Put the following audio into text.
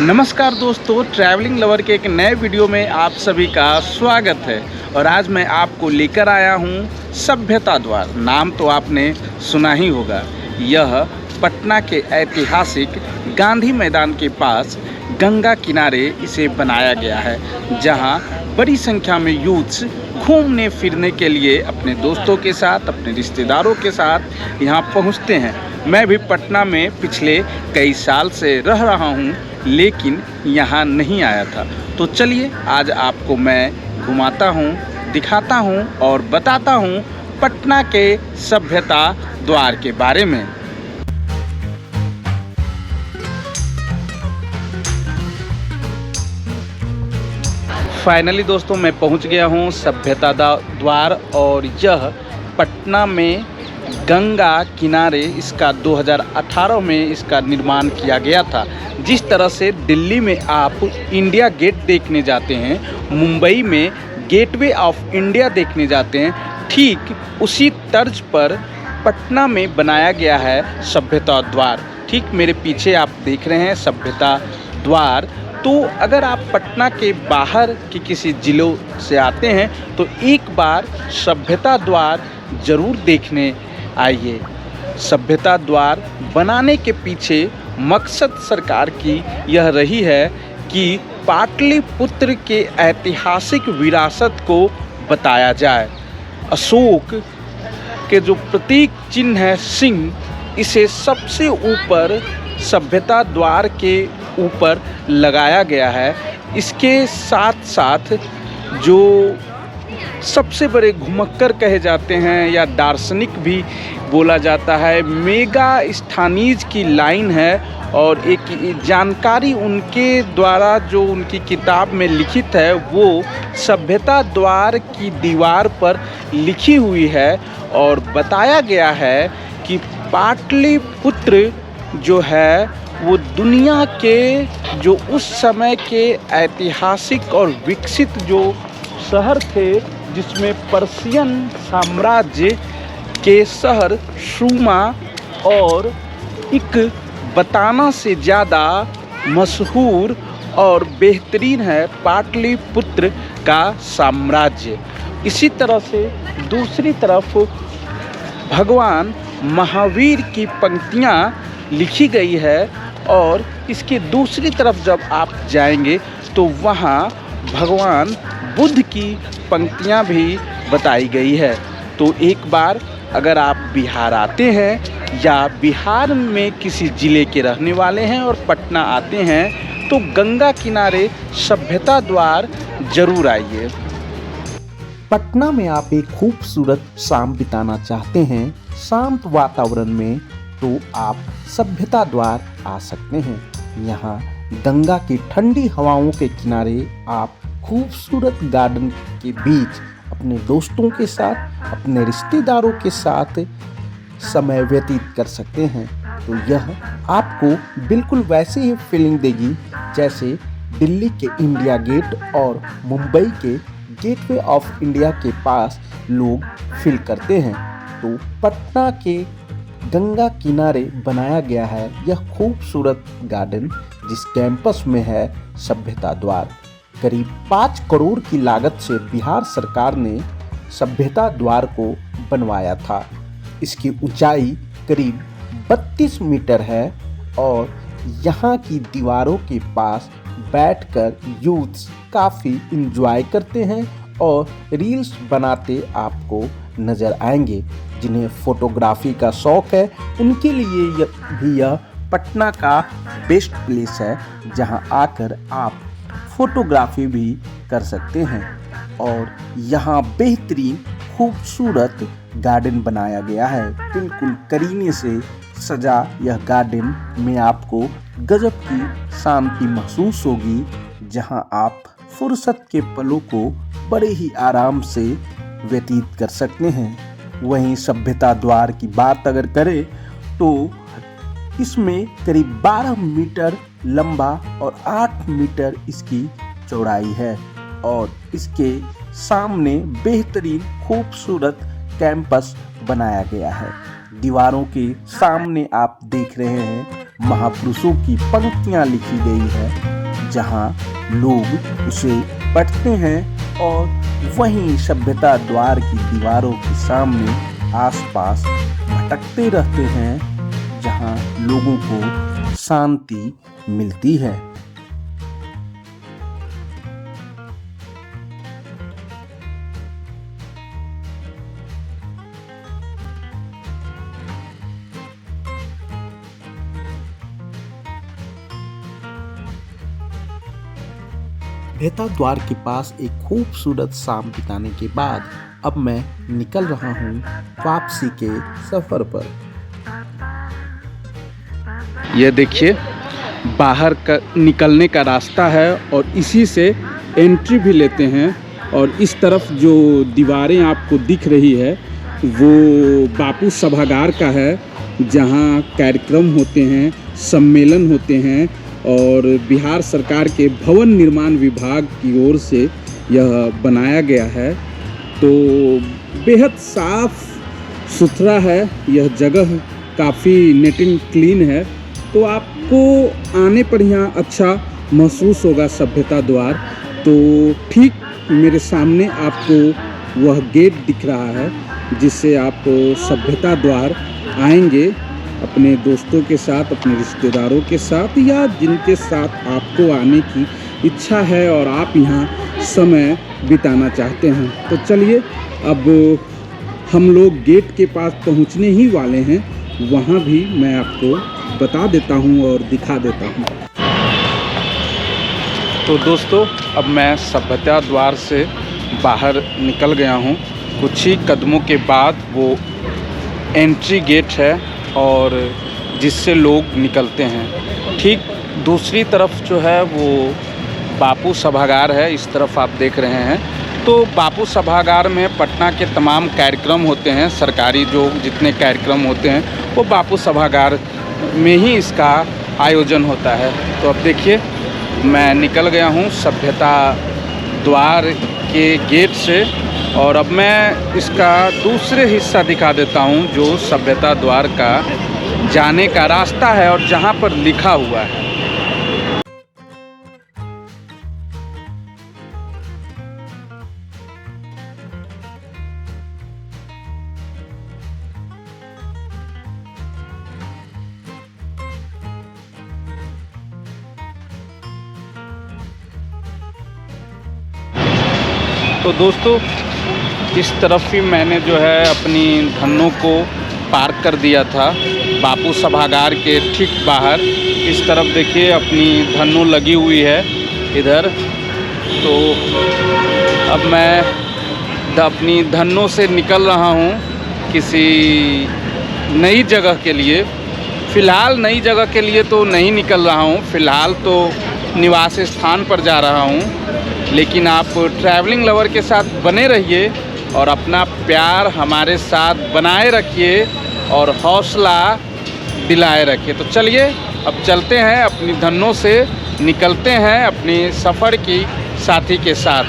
नमस्कार दोस्तों, travelling lover के एक नए वीडियो में आप सभी का स्वागत है। और आज मैं आपको लेकर आया हूँ सभ्यता द्वार। नाम तो आपने सुना ही होगा। यह पटना के ऐतिहासिक गांधी मैदान के पास गंगा किनारे इसे बनाया गया है, जहां बड़ी संख्या में यूथ्स घूमने फिरने के लिए अपने दोस्तों के साथ, अपने रिश्तेदारों के साथ यहां पहुंचते हैं। मैं भी पटना में पिछले कई साल से रह रहा हूं, लेकिन यहाँ नहीं आया था। तो चलिए आज आपको मैं घुमाता हूँ, दिखाता हूँ और बताता हूँ पटना के सभ्यता द्वार के बारे में। फाइनली दोस्तों मैं पहुँच गया हूँ सभ्यता द्वार, और यह पटना में गंगा किनारे इसका 2018 में इसका निर्माण किया गया था। जिस तरह से दिल्ली में आप इंडिया गेट देखने जाते हैं, मुंबई में गेटवे ऑफ इंडिया देखने जाते हैं, ठीक उसी तर्ज पर पटना में बनाया गया है सभ्यता द्वार। ठीक मेरे पीछे आप देख रहे हैं सभ्यता द्वार। तो अगर आप पटना के बाहर के किसी ज़िलों से आते हैं तो एक बार सभ्यता द्वार ज़रूर देखने आइए। सभ्यता द्वार बनाने के पीछे मकसद सरकार की यह रही है कि पाटलिपुत्र के ऐतिहासिक विरासत को बताया जाए। अशोक के जो प्रतीक चिन्ह है सिंह, इसे सबसे ऊपर सभ्यता द्वार के ऊपर लगाया गया है। इसके साथ साथ जो सबसे बड़े घुमक्कर कहे जाते हैं या दार्शनिक भी बोला जाता है, मेगा स्थानीज की लाइन है। और एक जानकारी उनके द्वारा जो उनकी किताब में लिखित है वो सभ्यता द्वार की दीवार पर लिखी हुई है, और बताया गया है कि पाटलिपुत्र जो है वो दुनिया के जो उस समय के ऐतिहासिक और विकसित जो शहर थे, जिसमें पर्शियन साम्राज्य के शहर सुमा और इकबाताना से ज़्यादा मशहूर और बेहतरीन है पाटलिपुत्र का साम्राज्य। इसी तरह से दूसरी तरफ भगवान महावीर की पंक्तियाँ लिखी गई है, और इसके दूसरी तरफ जब आप जाएंगे तो वहाँ भगवान बुद्ध की पंक्तियाँ भी बताई गई है। तो एक बार अगर आप बिहार आते हैं या बिहार में किसी ज़िले के रहने वाले हैं और पटना आते हैं तो गंगा किनारे सभ्यता द्वार ज़रूर आइए। पटना में आप एक खूबसूरत शाम बिताना चाहते हैं शांत वातावरण में, तो आप सभ्यता द्वार आ सकते हैं। यहाँ गंगा की ठंडी हवाओं के किनारे आप खूबसूरत गार्डन के बीच अपने दोस्तों के साथ, अपने रिश्तेदारों के साथ समय व्यतीत कर सकते हैं। तो यह आपको बिल्कुल वैसे ही फीलिंग देगी जैसे दिल्ली के इंडिया गेट और मुंबई के गेटवे ऑफ इंडिया के पास लोग फील करते हैं। तो पटना के गंगा किनारे बनाया गया है यह खूबसूरत गार्डन, जिस कैंपस में है सभ्यता द्वार। करीब 5 करोड़ की लागत से बिहार सरकार ने सभ्यता द्वार को बनवाया था। इसकी ऊंचाई करीब 32 मीटर है, और यहाँ की दीवारों के पास बैठकर यूथ्स काफ़ी इंजॉय करते हैं और रील्स बनाते आपको नज़र आएंगे। जिन्हें फोटोग्राफी का शौक़ है उनके लिए यह पटना का बेस्ट प्लेस है, जहाँ आकर आप फोटोग्राफी भी कर सकते हैं। और यहाँ बेहतरीन खूबसूरत गार्डन बनाया गया है। बिल्कुल करीने से सजा यह गार्डन में आपको गजब की शांति महसूस होगी, जहाँ आप फुर्सत के पलों को बड़े ही आराम से व्यतीत कर सकते हैं। वहीं सभ्यता द्वार की बात अगर करें तो इसमें करीब 12 मीटर लंबा और 8 मीटर इसकी चौड़ाई है, और इसके सामने बेहतरीन खूबसूरत कैंपस बनाया गया है। दीवारों के सामने आप देख रहे हैं महापुरुषों की पंक्तियां लिखी गई है, जहां लोग उसे पढ़ते हैं और वहीं सभ्यता द्वार की दीवारों के सामने आसपास भटकते रहते हैं, जहां लोगों को शांति मिलती है। सभ्यता द्वार के पास एक खूबसूरत शाम बिताने के बाद अब मैं निकल रहा हूँ वापसी के सफर पर। यह देखिए बाहर का निकलने का रास्ता है और इसी से एंट्री भी लेते हैं। और इस तरफ जो दीवारें आपको दिख रही है वो बापू सभागार का है, जहाँ कार्यक्रम होते हैं, सम्मेलन होते हैं और बिहार सरकार के भवन निर्माण विभाग की ओर से यह बनाया गया है। तो बेहद साफ सुथरा है यह जगह, काफ़ी नीट एंड क्लीन है। तो आपको आने पर यहाँ अच्छा महसूस होगा सभ्यता द्वार। तो ठीक मेरे सामने आपको वह गेट दिख रहा है जिससे आप सभ्यता द्वार आएंगे अपने दोस्तों के साथ, अपने रिश्तेदारों के साथ, या जिनके साथ आपको आने की इच्छा है और आप यहाँ समय बिताना चाहते हैं। तो चलिए अब हम लोग गेट के पास पहुँचने ही वाले हैं, वहाँ भी मैं आपको बता देता हूँ और दिखा देता हूँ। तो दोस्तों अब मैं सभ्यता द्वार से बाहर निकल गया हूँ। कुछ ही कदमों के बाद वो एंट्री गेट है और जिससे लोग निकलते हैं। ठीक दूसरी तरफ जो है वो बापू सभागार है, इस तरफ आप देख रहे हैं। तो बापू सभागार में पटना के तमाम कार्यक्रम होते हैं, सरकारी जो जितने कार्यक्रम होते हैं वो बापू सभागार में ही इसका आयोजन होता है। तो अब देखिए मैं निकल गया हूँ सभ्यता द्वार के गेट से और अब मैं इसका दूसरे हिस्सा दिखा देता हूँ जो सभ्यता द्वार का जाने का रास्ता है और जहाँ पर लिखा हुआ है। तो दोस्तों इस तरफ ही मैंने जो है अपनी धन्नों को पार्क कर दिया था बापू सभागार के ठीक बाहर। इस तरफ देखिए अपनी धन्नों लगी हुई है इधर। तो अब मैं अपनी धन्नों से निकल रहा हूँ किसी नई जगह के लिए। फ़िलहाल नई जगह के लिए तो नहीं निकल रहा हूँ, फ़िलहाल तो निवास स्थान पर जा रहा हूँ। लेकिन आप ट्रैवलिंग लवर के साथ बने रहिए और अपना प्यार हमारे साथ बनाए रखिए और हौसला दिलाए रखिए। तो चलिए अब चलते हैं, अपनी धन्नों से निकलते हैं अपनी सफ़र की साथी के साथ।